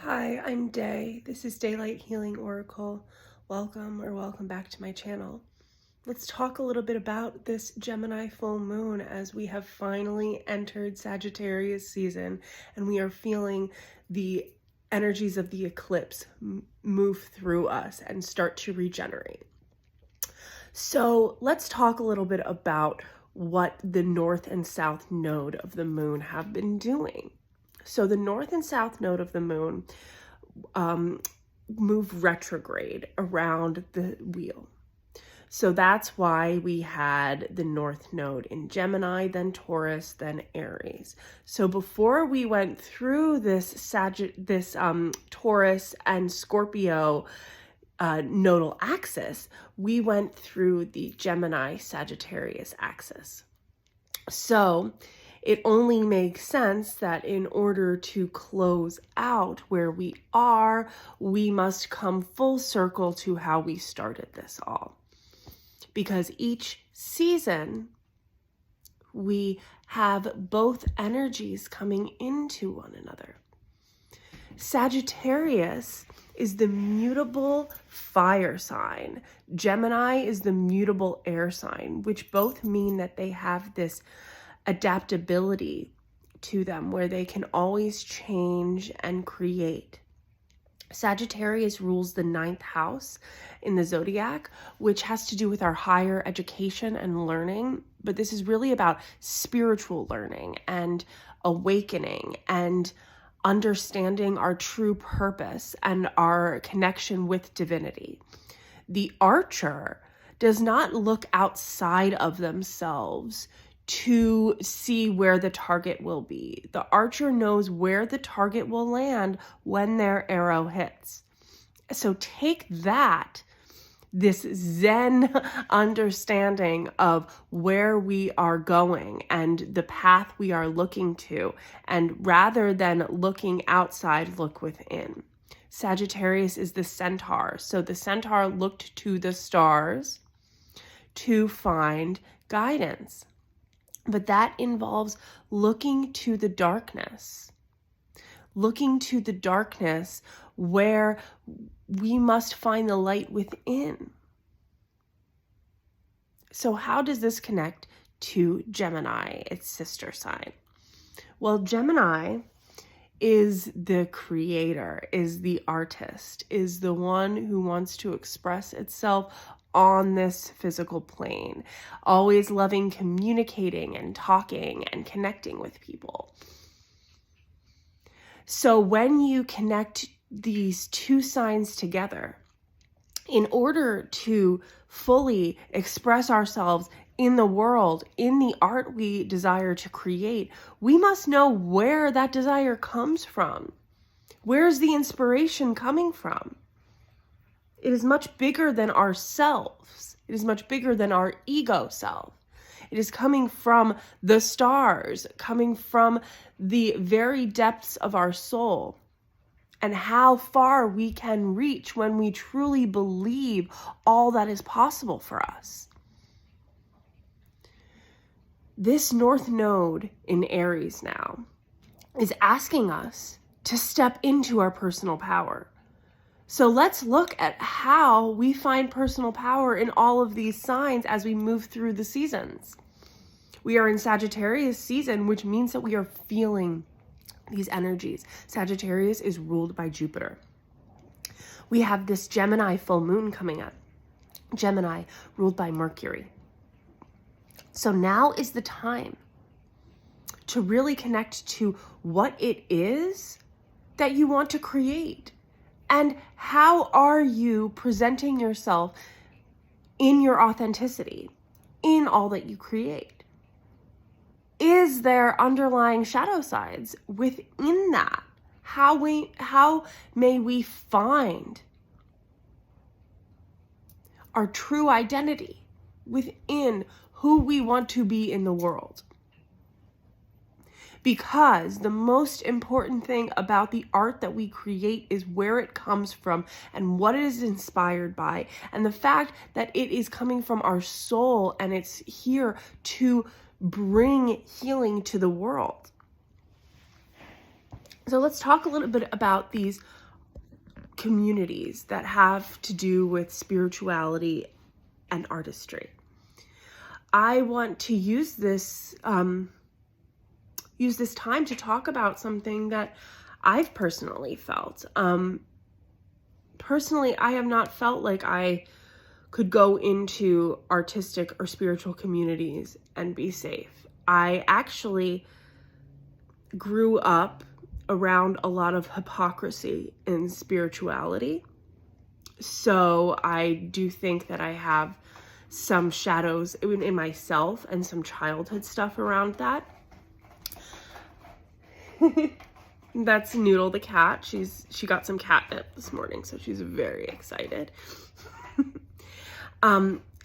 Hi, I'm Day. This is Daylight Healing Oracle. Welcome back to my channel. Let's talk a little bit about this Gemini full moon as we have finally entered Sagittarius season and we are feeling the energies of the eclipse move through us and start to regenerate. So let's talk a little bit about what the north and south node of the moon have been doing. So the north and south node of the moon move retrograde around the wheel. So that's why we had the north node in Gemini, then Taurus, then Aries. So before we went through this Taurus and Scorpio nodal axis, we went through the Gemini Sagittarius axis. So it only makes sense that in order to close out where we are, we must come full circle to how we started this all. Because each season, we have both energies coming into one another. Sagittarius is the mutable fire sign. Gemini is the mutable air sign, which both mean that they have this adaptability to them where they can always change and create. Sagittarius rules the 9th house in the zodiac, which has to do with our higher education and learning. But this is really about spiritual learning and awakening and understanding our true purpose and our connection with divinity. The archer does not look outside of themselves to see where the target will be. The archer knows where the target will land when their arrow hits. So take that, this Zen understanding of where we are going and the path we are looking to, and rather than looking outside, look within. Sagittarius is the centaur. So the centaur looked to the stars to find guidance. But that involves looking to the darkness where we must find the light within. So how does this connect to Gemini, its sister sign? Well, Gemini is the creator, is the artist, is the one who wants to express itself on this physical plane, always loving communicating and talking and connecting with people. So when you connect these two signs together, in order to fully express ourselves in the world, in the art we desire to create, we must know where that desire comes from. Where's the inspiration coming from? It is much bigger than ourselves. It is much bigger than our ego self. It is coming from the stars, coming from the very depths of our soul, and how far we can reach when we truly believe all that is possible for us. This north node in Aries now is asking us to step into our personal power. So let's look at how we find personal power in all of these signs as we move through the seasons. We are in Sagittarius season, which means that we are feeling these energies. Sagittarius is ruled by Jupiter. We have this Gemini full moon coming up. Gemini ruled by Mercury. So now is the time to really connect to what it is that you want to create. And how are you presenting yourself in your authenticity, in all that you create? Is there underlying shadow sides within that? How may we find our true identity within who we want to be in the world? Because the most important thing about the art that we create is where it comes from and what it is inspired by, and the fact that it is coming from our soul and it's here to bring healing to the world. So let's talk a little bit about these communities that have to do with spirituality and artistry. I want to use this time to talk about something that I've personally felt. Personally, I have not felt like I could go into artistic or spiritual communities and be safe. I actually grew up around a lot of hypocrisy in spirituality. So I do think that I have some shadows in myself and some childhood stuff around that. That's Noodle the cat. She got some catnip this morning, so she's very excited.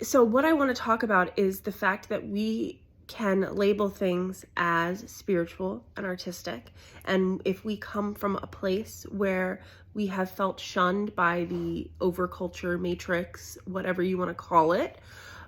So what I want to talk about is the fact that we can label things as spiritual and artistic. And if we come from a place where we have felt shunned by the overculture matrix, whatever you want to call it,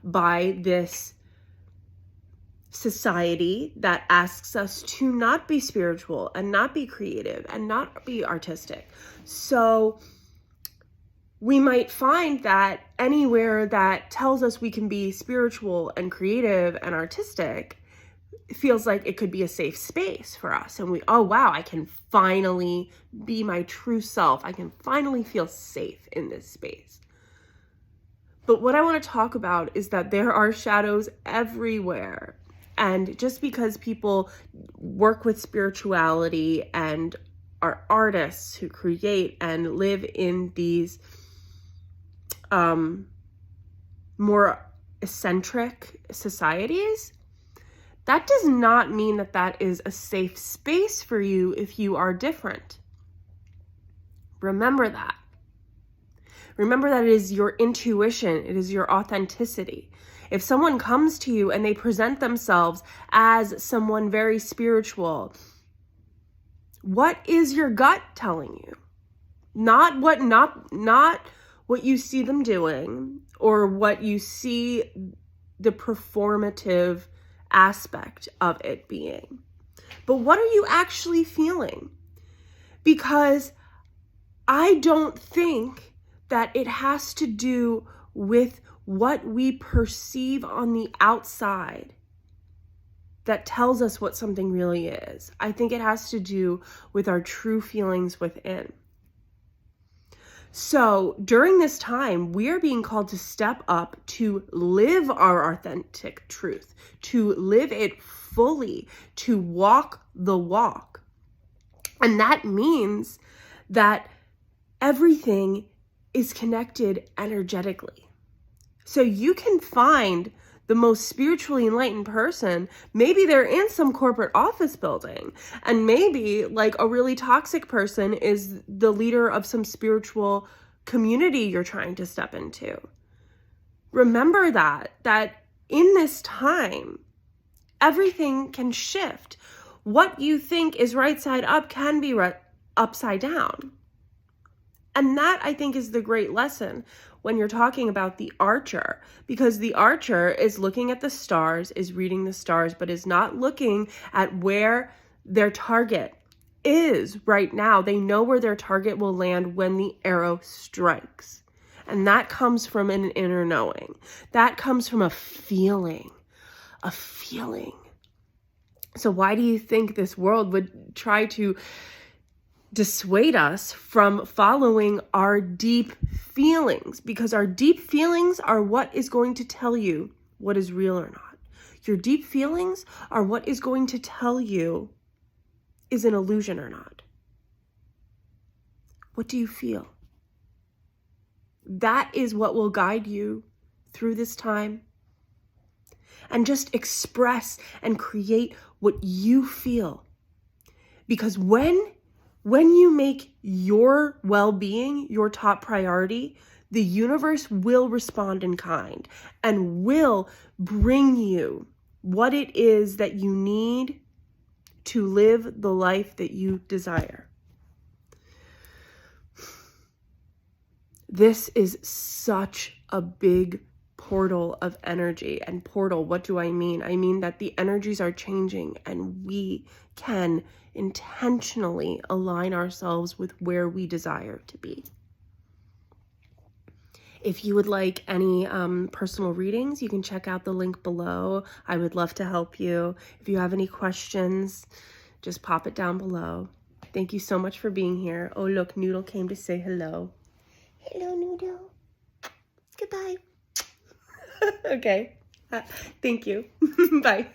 by this society that asks us to not be spiritual and not be creative and not be artistic. So we might find that anywhere that tells us we can be spiritual and creative and artistic feels like it could be a safe space for us. And oh wow, I can finally be my true self. I can finally feel safe in this space. But what I want to talk about is that there are shadows everywhere. And just because people work with spirituality and are artists who create and live in these more eccentric societies, that does not mean that that is a safe space for you if you are different. Remember that. Remember that it is your intuition, it is your authenticity. If someone comes to you and they present themselves as someone very spiritual, what is your gut telling you? Not what you see them doing or what you see the performative aspect of it being. But what are you actually feeling? Because I don't think that it has to do with what we perceive on the outside that tells us what something really is. I think it has to do with our true feelings within. So during this time, we are being called to step up to live our authentic truth, to live it fully, to walk the walk. And that means that everything is connected energetically. So you can find the most spiritually enlightened person, maybe they're in some corporate office building, and maybe like a really toxic person is the leader of some spiritual community you're trying to step into. Remember that in this time, everything can shift. What you think is right side up can be upside down. And that, I think, is the great lesson when you're talking about the archer, because the archer is looking at the stars, is reading the stars, but is not looking at where their target is right now. They know where their target will land when the arrow strikes. And that comes from an inner knowing. That comes from a feeling. So why do you think this world would try to dissuade us from following our deep feelings? Because our deep feelings are what is going to tell you what is real or not. Your deep feelings are what is going to tell you is an illusion or not. What do you feel? That is what will guide you through this time. And just express and create what you feel. Because when you make your well-being your top priority, the universe will respond in kind and will bring you what it is that you need to live the life that you desire. This is such a big portal of energy. And portal, what do I mean? I mean that the energies are changing and we can intentionally align ourselves with where we desire to be. If you would like any personal readings, you can check out the link below. I would love to help you. If you have any questions, just pop it down below. Thank you so much for being here. Oh, look, Noodle came to say hello. Hello, Noodle. Goodbye. Okay. Thank you. Bye.